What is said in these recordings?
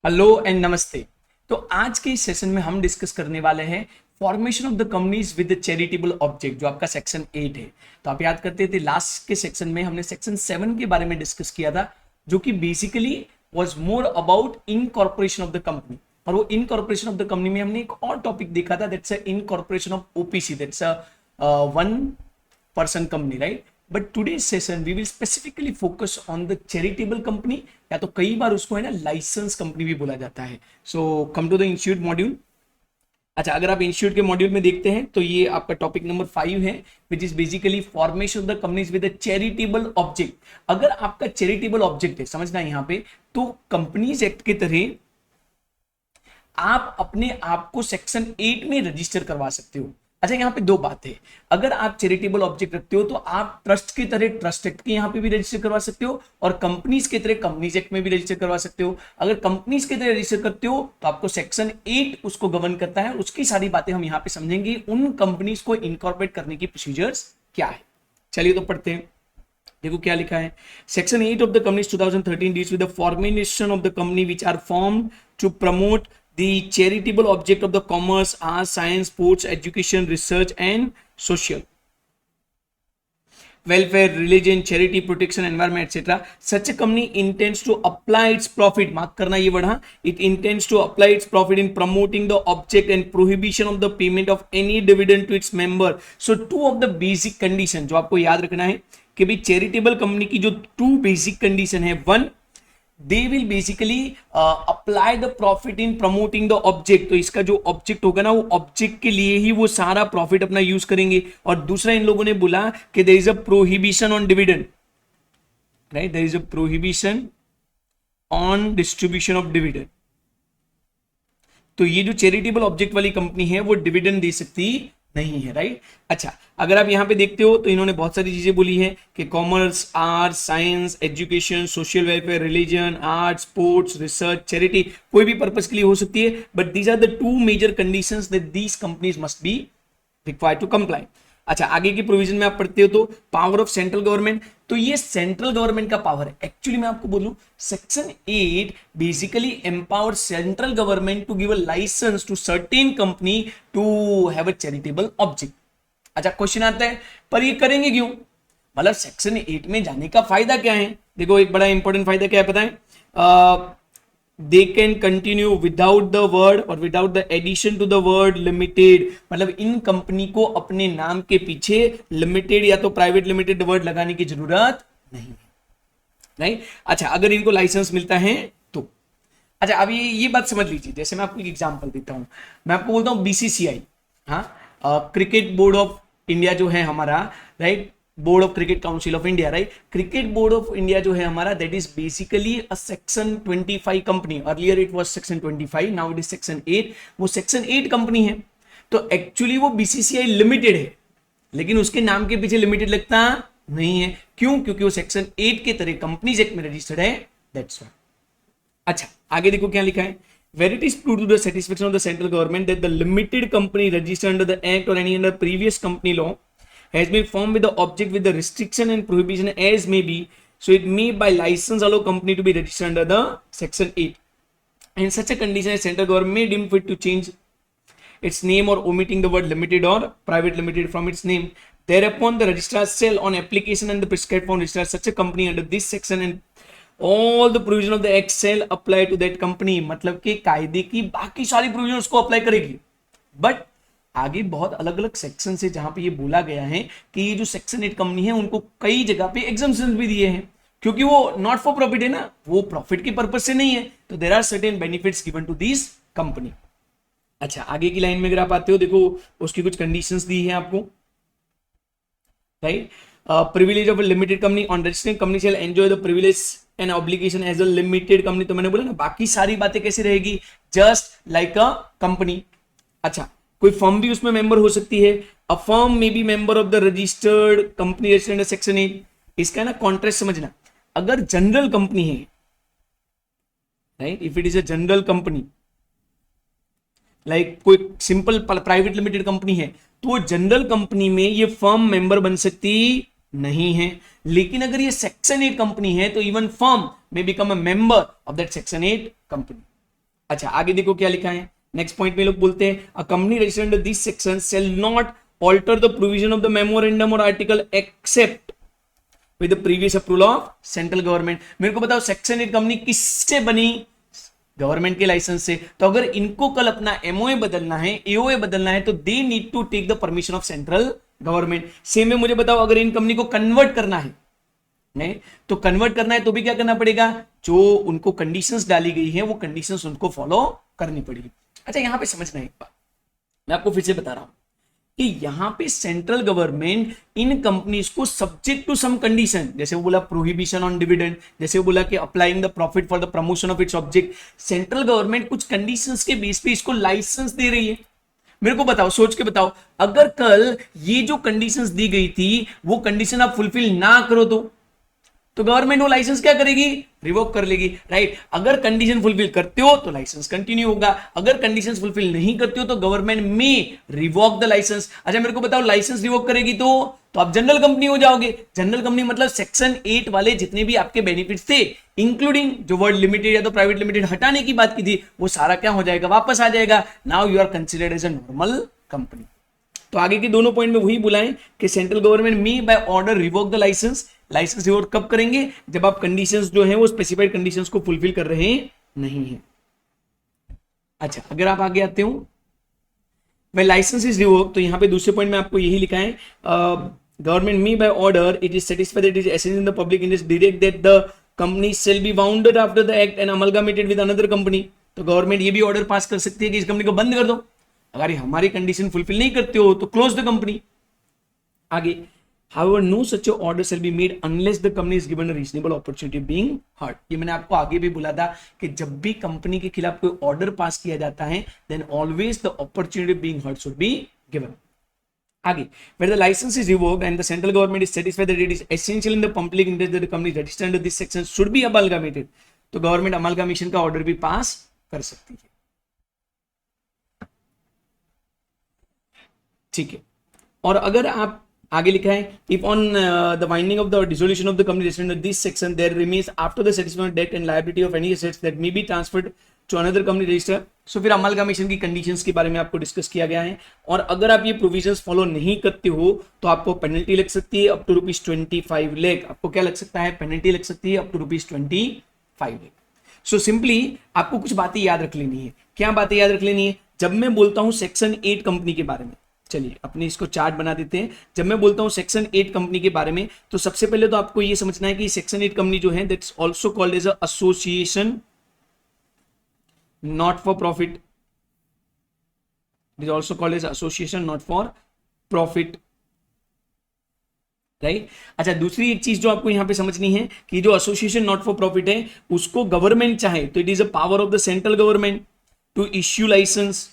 Hello and नमस्ते। तो आज के इस सेशन में हम डिस्कस करने वाले हैं formation of the companies with charitable object, जो आपका सेक्शन 8 है। तो आप याद करते थे लास्ट के सेक्शन में हमने सेक्शन 7 के बारे में डिस्कस किया था, जो कि basically was more about incorporation of the company. और वो इनकॉर्पोरेशन ऑफ द कंपनी में हमने एक और टॉपिक देखा था, that's incorporation of OPC, that's one person company, right. But today session we will specifically focus on the charitable company, या तो कई बार उसको है ना लाइसेंस कंपनी भी बोला जाता है। So come to the institute module. अच्छा, अगर आप इंस्टीट्यूट के मॉड्यूल में देखते हैं तो ये आपका टॉपिक नंबर 5 है, which is basically formation of the companies with a charitable object. अगर आपका चैरिटेबल ऑब्जेक्ट है, समझना है यहाँ पे, तो कंपनीज एक्ट के तरह आप अपने आप को सेक्शन 8 में रजिस्टर करवा सकते हो। अच्छा, यहाँ पे दो बात है। अगर आप चैरिटेबल ऑब्जेक्ट रखते हो तो आप ट्रस्ट की तरह ट्रस्ट एक्ट के यहाँ पे भी रजिस्टर करवा सकते हो, और कंपनीज की तरह कंपनीज एक्ट में भी रजिस्टर करवा सकते हो। अगर कंपनीज की तरह रजिस्टर करते हो तो आपको सेक्शन 8 उसको गवर्न करता है। उसकी सारी बातें हम यहाँ पे समझेंगे, उन कंपनीज को इनकॉर्पोरेट करने की प्रोसीजर्स क्या है। चलिए तो पढ़ते हैं। देखो क्या लिखा है। Section 8 of the companies 2013 deals with the formation of the company which are formed to promote the charitable object of the commerce, arts, science, sports, education, research and social welfare, religion, charity, protection, environment, etc. Such a company intends to apply its profit, mark करना ये word, it intends to apply its profit in promoting the object and prohibition of the payment of any dividend to its member. So two of the basic condition जो आपको याद रखना है कि भाई charitable company की जो टू बेसिक कंडीशन है, one, they will basically apply the profit in promoting the object। तो इसका जो ऑब्जेक्ट होगा ना, वो ऑब्जेक्ट के लिए ही वो सारा प्रॉफिट अपना यूज करेंगे। और दूसरा, इन लोगों ने बोला कि there is a prohibition on dividend, right? there is a prohibition on distribution of dividend। तो ये जो चैरिटेबल ऑब्जेक्ट वाली कंपनी है वो डिविडेंड दे सकती नहीं है, राइट। अच्छा, अगर आप यहां पे देखते हो तो इन्होंने बहुत सारी चीजें बोली है कि commerce, arts, science, education, social welfare, religion, art, sports, research, charity, कोई भी पर्पस के लिए हो सकती है। But these are the two major conditions that these companies must be required to comply. अच्छा, आगे की प्रोविजन में आप पढ़ते हो तो पावर ऑफ सेंट्रल गवर्नमेंट, तो ये सेंट्रल गवर्नमेंट का पावर है। एक्चुअली मैं आपको बोलूं, section 8 basically empower central government to give a licence to certain company to have a charitable object. अच्छा, क्वेश्चन आता है, पर ये करेंगे क्यों? मतलब सेक्शन 8 में जाने का फायदा क्या है? देखो, एक बड़ा इंपॉर्टेंट फायदा क्या है पता है? they can continue without the word or without the addition to the word limited। मतलब इन कंपनी को अपने नाम के पीछे लिमिटेड या तो प्राइवेट लिमिटेड वर्ड लगाने की जरूरत नहीं है, राइट। अच्छा, अगर इनको लाइसेंस मिलता है तो अच्छा, अब ये बात समझ लीजिए। जैसे मैं आपको एक एग्जांपल देता हूं, मैं आपको बोलता हूं बीसीसीआई, हाँ, क्रिकेट बोर्ड ऑफ इंडिया जो है हमारा, right, board of cricket council of India, right. Cricket board of India जो है हमारा, that is basically a section 25 company. Earlier it was section 25, now it is section 8। वो section 8 company है, तो actually वो बीसीसीआई लिमिटेड है, लेकिन उसके नाम के पीछे लिमिटेड लगता नहीं है। क्यों? क्योंकि वो सेक्शन 8 के तरह कंपनीज एक्ट में रजिस्टर्ड है, दैट्स व्हाई। अच्छा, आगे देखो क्या लिखा है। Where it is proved to the satisfaction of the central government that the limited company registered under the act or any under previous company law has been formed with the object with the restriction and prohibition as may be, so it may by license allow company to be registered under the section 8. In such a condition, a central government may deem fit to change its name or omitting the word limited or private limited from its name. Thereupon the registrar shall on application and the prescribed form register such a company under this section and all the provision of the act shall apply to that company। मतलब कि कायदे की बाकी सारी provision उसको apply करेगी। But आगे बहुत अलग अलग सेक्शन से जहां पे ये बोला गया है कि ये जो सेक्शन 8 कंपनी है उनको कई जगह पे एग्जम्पशंस भी दिए हैं, क्योंकि वो नॉट फॉर प्रॉफिट है ना, वो प्रॉफिट के पर्पज से नहीं है। तो there are certain benefits given to this company. अच्छा, आगे की लाइन में अगर आप आते हो, देखो उसकी कुछ कंडीशंस दी है आपको, right. Privilege of limited company on registering company shall enjoy the privilege and obligation as a limited company. तो मैंने बोला ना, बाकी सारी बातें कैसे रहेगी, जस्ट लाइक अ कंपनी। अच्छा, कोई फर्म भी उसमें मेंबर हो सकती है। अ फर्म में B member of the registered company registered under section 8। इसका ना कॉन्ट्रास्ट समझना, अगर जनरल कंपनी है, right, if it is a general company, like कोई सिंपल प्राइवेट लिमिटेड कंपनी है, तो जनरल कंपनी में ये फर्म मेंबर बन सकती नहीं है। लेकिन अगर ये सेक्शन 8 कंपनी है तो इवन फर्म में become a member of that section 8 company. अच्छा आगे देखो क्या लिखा है, नेक्स्ट पॉइंट में लोग बोलते हैं a company registered under this section shall not alter the provision of the memorandum और article except with the previous approval of central government. मेरे को बताओ सेक्शन 8 कंपनी किससे बनी, गवर्नमेंट के लाइसेंस से। तो अगर इनको कल अपना एमओए बदलना है, एओए बदलना है, तो they need to take the permission of central government. Same में मुझे बताओ अगर इन कंपनी को कन्वर्ट करना है, नहीं तो कन्वर्ट करना है तो भी क्या करना पड़ेगा, जो उनको कंडीशंस डाली गई है वो कंडीशंस उनको फॉलो करनी पड़ेगी। अच्छा यहां पे समझना एक बात, मैं आपको फिर से बता रहा हूं कि यहां पे सेंट्रल गवर्नमेंट इन कंपनीज को सब्जेक्ट टू सम कंडीशन, जैसे वो बोला प्रोहिबिशन ऑन डिविडेंड, जैसे वो बोला कि applying the profit for the promotion of its object, central government कुछ कंडीशंस के बेस पे इसको लाइसेंस दे रही है। मेरे को बताओ, सोच के बताओ, अगर कल ये जो कंडीशंस दी गई थी वो कंडीशन आप फुलफिल ना करो तो गवर्नमेंट वो लाइसेंस क्या करेगी, रिवोक कर लेगी, राइट। अगर कंडीशन फुलफिल करते हो तो लाइसेंस कंटिन्यू होगा, अगर कंडीशन फुलफिल नहीं करते हो तो गवर्नमेंट में रिवोक द लाइसेंस। अच्छा मेरे को बताओ लाइसेंस रिवोक करेगी तो आप जनरल कंपनी हो जाओगे। जनरल कंपनी मतलब सेक्शन 8 वाले जितने भी आपके बेनिफिट्स थे, इंक्लूडिंग जो वर्ड लिमिटेड या तो प्राइवेट लिमिटेड हटाने की बात की थी, वो सारा क्या हो जाएगा, वापस आ जाएगा। Now you are considered as a normal company. तो आगे के दोनों पॉइंट में वही बोला है कि सेंट्रल गवर्नमेंट में by order revoke the licence. Licence revoke कब करेंगे, जब आप कंडीशंस जो है वो स्पेसिफाइड कंडीशंस को फुलफिल कर रहे नहीं है। अच्छा अगर आप आगे आते हो व्हेन लाइसेंस इज रिवोक, तो यहां पे दूसरे पॉइंट में आपको यही लिखा है, government may by order it is satisfied that it is essential in the public interest direct that the company shall be bounded after the act and amalgamated with another company. तो government ये भी order pass कर सकती है कि इस company को बंद कर दो, अगर हमारी कंडीशन फुलफिल नहीं करते हो तो क्लोज द कंपनी। आगे however no such a order shall be made unless the company is given a reasonable opportunity of being heard। ये मैंने आपको आगे भी बोला था कि जब भी कंपनी के खिलाफ कोई ऑर्डर पास किया जाता है then always the opportunity of being heard should be given। आगे where the license is revoked and the central government is satisfied that it is essential in the public interest that the company registered under this section should be amalgamated, तो government अमलगामेशन का order भी पास कर सकती है। ठीक है, और अगर आप आगे लिखा है if on the winding of the dissolution of the company registered under this section there remains after the satisfaction of debt and liability of any assets that may be transferred to another company register. So फिर amalgamation की conditions के बारे में आपको discuss किया गया है, और अगर आप ये प्रोविजंस फॉलो नहीं करते हो तो आपको पेनल्टी लग सकती है अप टू ₹25 लाख। आपको क्या लग सकता है, पेनल्टी लग सकती है up to ₹25 lakh. So simply आपको कुछ बातें याद रख लेनी है। क्या बातें याद रख लेनी है, जब मैं बोलता हूं सेक्शन 8 कंपनी के बारे में, चलिए अपने इसको चार्ट बना देते हैं। जब मैं बोलता हूं सेक्शन 8 कंपनी के बारे में, तो सबसे पहले तो आपको ये समझना है कि सेक्शन 8 कंपनी जो है that's also called as a association not for profit, it is also called as association not for profit, right. अच्छा दूसरी एक चीज जो आपको यहां पे समझनी है कि जो एसोसिएशन नॉट फॉर प्रॉफिट है उसको गवर्नमेंट चाहे तो it is a power of the central government to issue licence,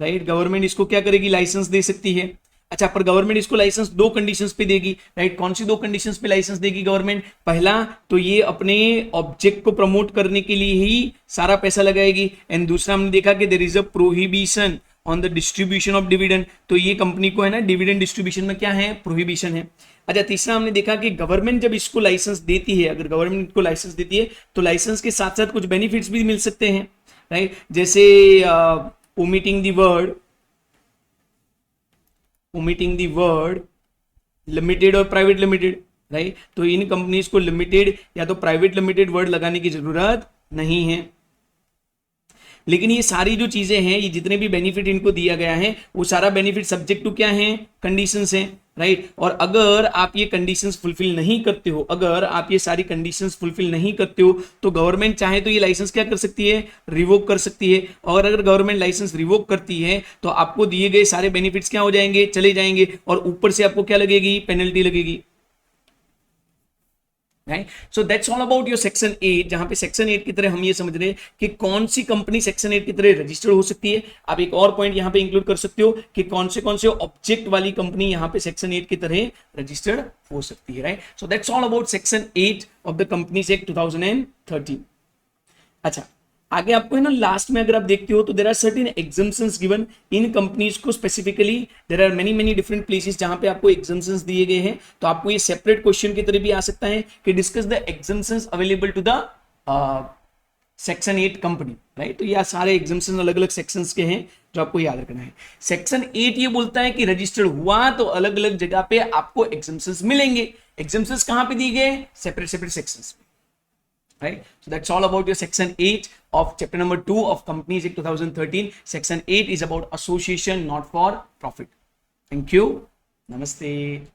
right. Government इसको क्या करेगी, लाइसेंस दे सकती है। अच्छा पर गवर्नमेंट इसको लाइसेंस दो कंडीशंस पे देगी, राइट। कौन सी दो कंडीशंस पे लाइसेंस देगी गवर्नमेंट, पहला तो ये अपने ऑब्जेक्ट को प्रमोट करने के लिए ही सारा पैसा लगाएगी, एंड दूसरा हमने देखा कि there is a prohibition on the distribution of dividend, तो ये कंपनी को है ना डिविडेंड डिस्ट्रीब्यूशन में क्या है, प्रोहिबिशन है। अच्छा तीसरा हमने देखा कि गवर्नमेंट जब इसको लाइसेंस देती है, अगर गवर्नमेंट को लाइसेंस देती है तो लाइसेंस के साथ साथ कुछ बेनिफिट्स भी मिल सकते हैं, राइट। जैसे omitting the word लिमिटेड और प्राइवेट लिमिटेड, राइट। तो इन कंपनीज को लिमिटेड या तो प्राइवेट लिमिटेड वर्ड लगाने की जरूरत नहीं है। लेकिन ये सारी जो चीजें हैं, ये जितने भी बेनिफिट इनको दिया गया है वो सारा बेनिफिट सब्जेक्ट टू क्या है, कंडीशंस हैं, राइट। और अगर आप ये कंडीशंस फुलफिल नहीं करते हो, अगर आप ये सारी कंडीशंस फुलफिल नहीं करते हो तो गवर्नमेंट चाहे तो ये लाइसेंस क्या कर सकती है, रिवोक कर सकती है। और अगर गवर्नमेंट लाइसेंस रिवोक करती है तो आपको दिए गए सारे बेनिफिट्स क्या हो जाएंगे, चले जाएंगे, और ऊपर से आपको क्या लगेगी, पेनल्टी लगेगी, right. So that's all about your section 8, जहां पे सेक्शन 8 की तरह हम ये समझ रहे हैं कि कौन सी कंपनी सेक्शन 8 की तरह रजिस्टर्ड हो सकती है। आप एक और पॉइंट यहां पे इंक्लूड कर सकते हो कि कौन से ऑब्जेक्ट वाली कंपनी यहां पे सेक्शन 8 की तरह रजिस्टर्ड हो सकती है, right. So that's all about section 8 of the companies act 2013। अच्छा आगे आपको है ना लास्ट में अगर आप देखते हो तो there are certain exemptions given in companies को specifically, there are many different places जहां पे आपको एग्जम्पशंस दिए गए हैं। तो आपको ये सेपरेट क्वेश्चन की तरह भी आ सकता है कि discuss the exemptions available to the section 8 company, right. तो ये सारे एग्जाम्शन अलग अलग सेक्शंस के हैं जो आपको याद रखना है। सेक्शन 8 ये बोलता है कि रजिस्टर्ड हुआ तो अलग अलग जगह पे आपको एग्जाम्शंस मिलेंगे। एग्जाम्शंस कहां पे दिए गए? सेपरेट सेपरेट सेक्शंस में, right? So that's all about your section 8 of chapter number 2 of Companies Act 2013. Section 8 is about association, not for profit. Thank you. Namaste.